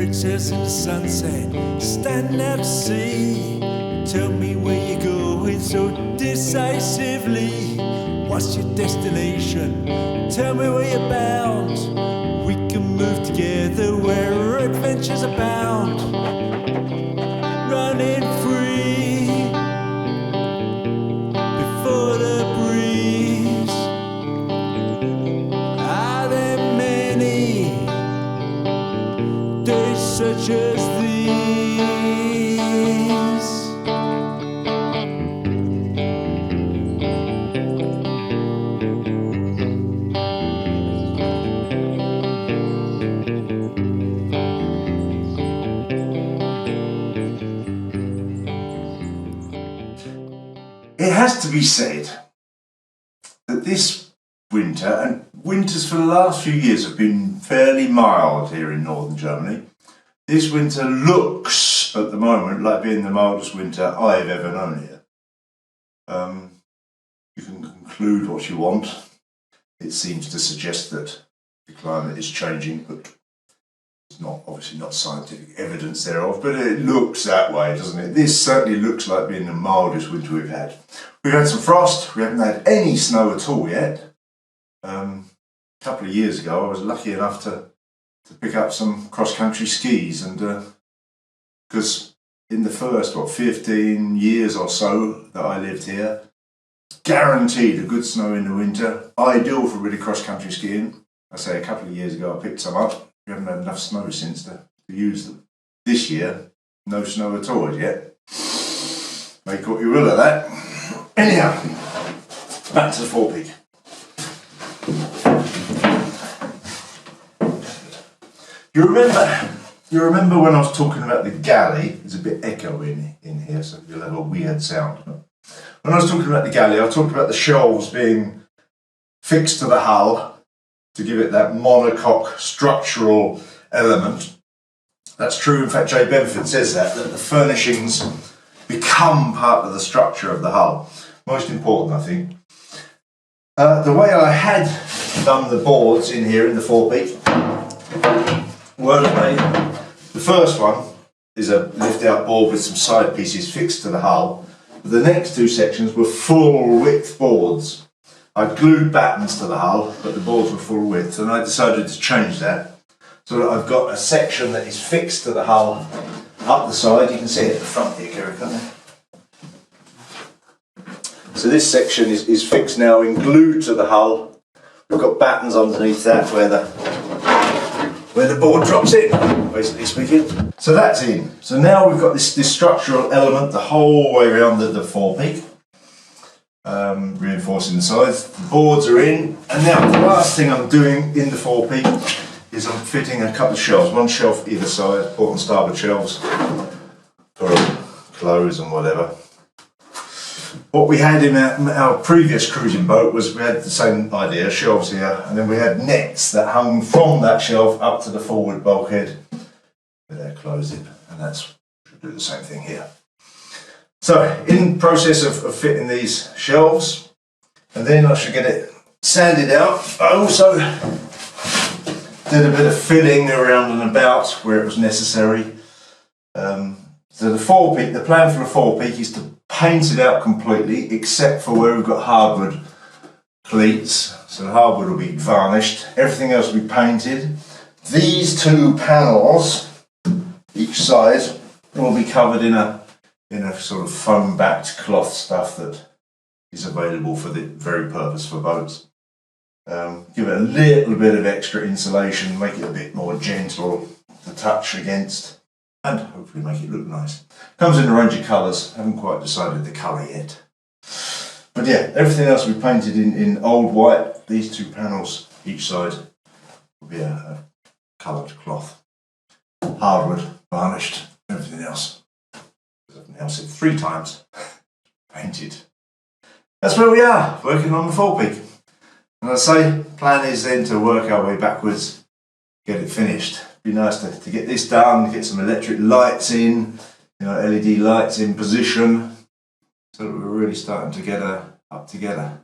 riches in the sunset, standing out to sea. Tell me where you're going so decisively. What's your destination? Tell me where you're bound. We can move together where adventures abound. Running free before the breeze. Are there many days such as these? It has to be said that this winter, and winters for the last few years have been fairly mild here in northern Germany. This winter looks at the moment like being the mildest winter I've ever known here. You can conclude what you want. It seems to suggest that the climate is changing, but it's not, obviously not scientific evidence thereof, but it looks that way, doesn't it? This certainly looks like being the mildest winter we've had. We've had some frost, we haven't had any snow at all yet. A couple of years ago I was lucky enough to pick up some cross-country skis, and because in the first 15 years or so that I lived here, guaranteed a good snow in the winter, ideal for really cross-country skiing. I say a couple of years ago I picked some up. We haven't had enough snow since to use them. This year, no snow at all as yet. Make what you will of that. Anyhow, back to the forepeak. You remember when I was talking about the galley? There's a bit echo in here, so you'll have a weird sound. When I was talking about the galley, I talked about the shelves being fixed to the hull to give it that monocoque structural element. That's true. In fact, Jay Benford says that the furnishings become part of the structure of the hull. Most important, I think. The way I had done the boards in here in the forepeak were made. The first one is a lift-out board with some side pieces fixed to the hull. The next two sections were full-width boards. I'd glued battens to the hull, but the boards were full width, and I decided to change that so that I've got a section that is fixed to the hull up the side. You can see it at the front here, Kerry, can't you? So this section is fixed now and glued to the hull. We've got battens underneath that where the board drops in, basically speaking. So that's in. So now we've got this structural element the whole way around the forepeak. Reinforcing the sides. The boards are in, and now the last thing I'm doing in the forepeak is I'm fitting a couple of shelves, one shelf either side, port and starboard shelves for clothes and whatever. What we had in our previous cruising boat was we had the same idea, shelves here, and then we had nets that hung from that shelf up to the forward bulkhead with our clothes in, and that's should do the same thing here. So, in process of fitting these shelves, and then I should get it sanded out. I also did a bit of filling around and about where it was necessary. So the forepeak, the plan for the forepeak is to paint it out completely, except for where we've got hardwood cleats. So the hardwood will be varnished, everything else will be painted. These two panels, each side, will be covered in a sort of foam-backed cloth stuff that is available for the very purpose for boats. Give it a little bit of extra insulation, make it a bit more gentle to touch against, and hopefully make it look nice. Comes in a range of colours, haven't quite decided the colour yet. But yeah, everything else we painted in old white. These two panels each side will be a coloured cloth. Hardwood, varnished, everything else. I've now said 3 times, painted. That's where we are, working on the forepeak. And I say, plan is then to work our way backwards, get it finished. Be nice to get this done, get some electric lights in, LED lights in position, so that we're really starting to get up together.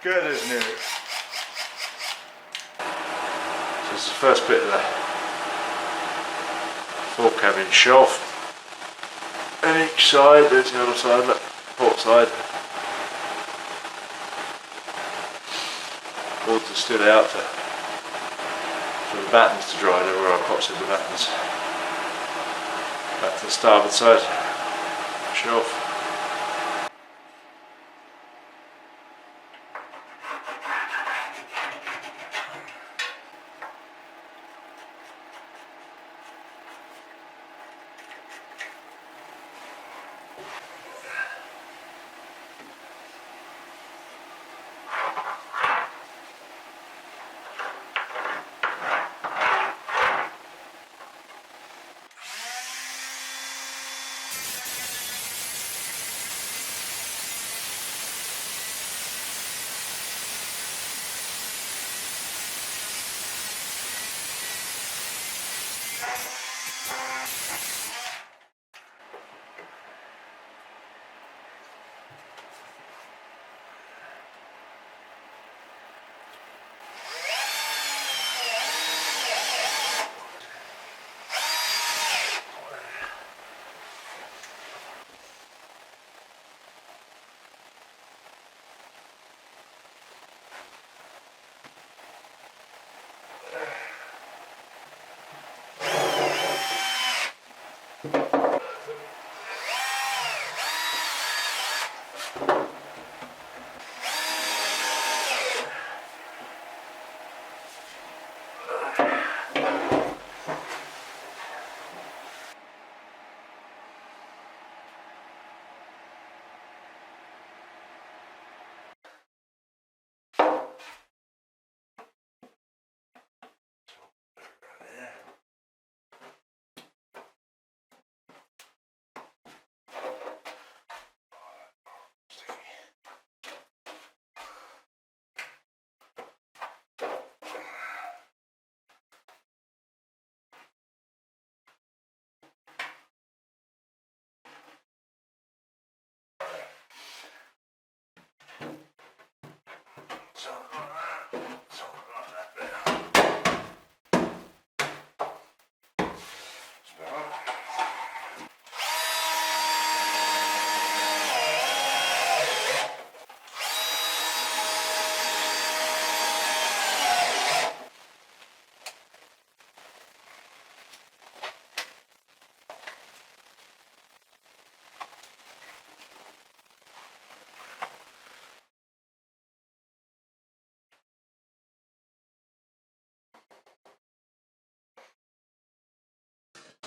Good, isn't it? So this is the first bit of the fore cabin shelf. And each side, there's the other side, look, port side. Boards are stood out for the battens to dry. There where I epoxied the battens. Back to the starboard side shelf.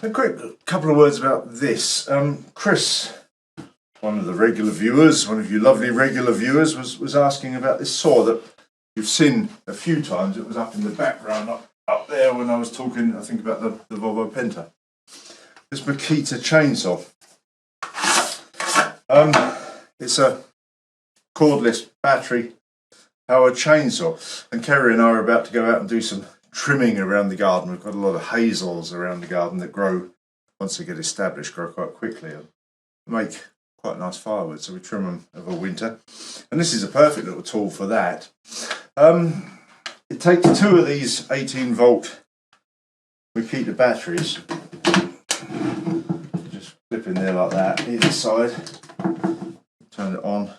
A quick couple of words about this. Chris, one of the regular viewers, one of you lovely regular viewers, was asking about this saw that you've seen a few times. It was up in the background, up there when I was talking, I think, about the Volvo Penta. This Makita chainsaw. It's a cordless battery powered chainsaw, and Kerry and I are about to go out and do some trimming around the garden. We've got a lot of hazels around the garden that grow, once they get established, grow quite quickly and make quite nice firewood, so we trim them over winter. And this is a perfect little tool for that. It takes two of these 18-volt Makita batteries, just flip in there like that, either side, turn it on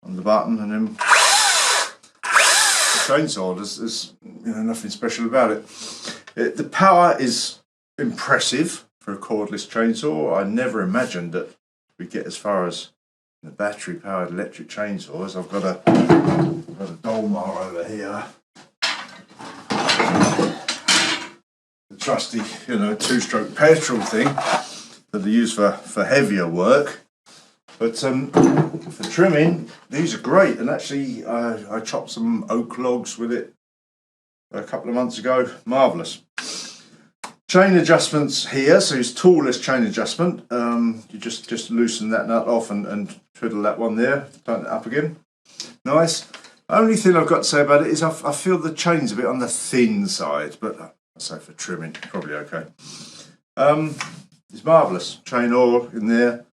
the button, and then chainsaw. There's nothing special about it. The power is impressive for a cordless chainsaw. I never imagined that we'd get as far as the battery powered electric chainsaws. I've got a Dolmar over here, the trusty 2-stroke petrol thing that they use for heavier work. But for trimming, these are great. And actually, I chopped some oak logs with it a couple of months ago. Marvellous. Chain adjustments here. So it's toolless chain adjustment. You just loosen that nut off and twiddle that one there. Tighten it up again. Nice. Only thing I've got to say about it is I feel the chain's a bit on the thin side. But I say for trimming, probably okay. It's marvellous. Chain oil in there.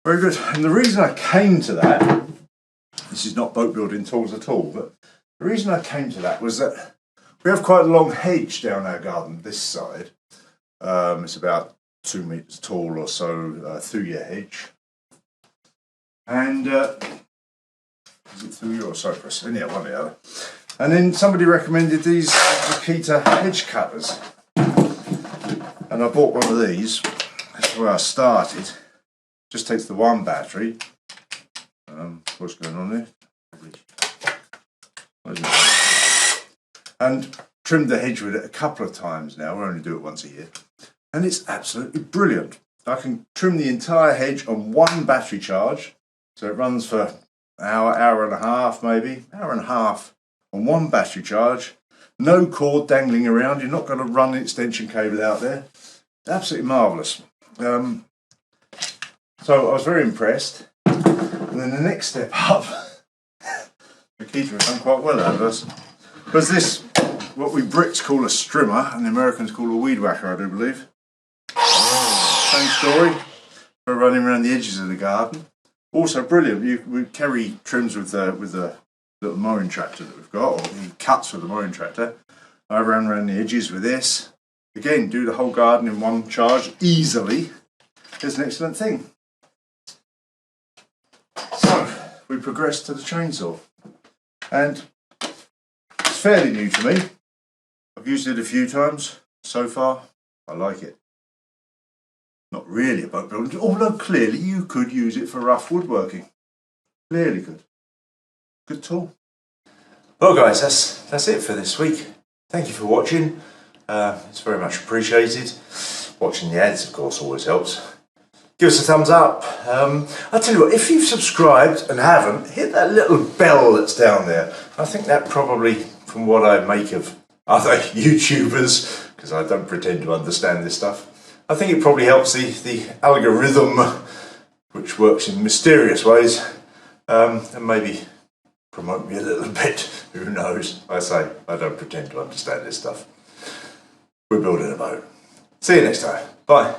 Very good. And the reason I came to that This is not boat building tools at all, but the reason I came to that was that we have quite a long hedge down our garden this side. It's about 2 meters tall or so, thuya hedge. And is it thuya or cypress? Anyhow, one or the other. And then somebody recommended these Makita hedge cutters. And I bought one of these. That's where I started. Just takes the one battery. What's going on there? And trimmed the hedge with it a couple of times now. We only do it once a year. And it's absolutely brilliant. I can trim the entire hedge on one battery charge. So it runs for an hour, hour and a half maybe. Hour and a half on one battery charge. No cord dangling around. You're not going to run an extension cable out there. Absolutely marvellous. So I was very impressed. And then the next step up, Makita has done quite well out of us, was this, what we Brits call a strimmer, and the Americans call a weed whacker, I do believe. Same story, for running around the edges of the garden. Also brilliant, we carry trims with the little mowing tractor that we've got, or cuts with the mowing tractor. I ran around the edges with this. Again, do the whole garden in one charge easily. It's an excellent thing. So, we progressed to the chainsaw. And it's fairly new to me. I've used it a few times so far. I like it. Not really a boat building, although clearly you could use it for rough woodworking. Clearly could. Good tool. Well guys, that's it for this week. Thank you for watching. It's very much appreciated. Watching the ads, of course, always helps. Give us a thumbs up. I'll tell you what, if you've subscribed and haven't, hit that little bell that's down there. I think that probably, from what I make of other YouTubers, because I don't pretend to understand this stuff, I think it probably helps the algorithm, which works in mysterious ways, and maybe promote me a little bit. Who knows? I say, I don't pretend to understand this stuff. We're building a boat. See you next time. Bye.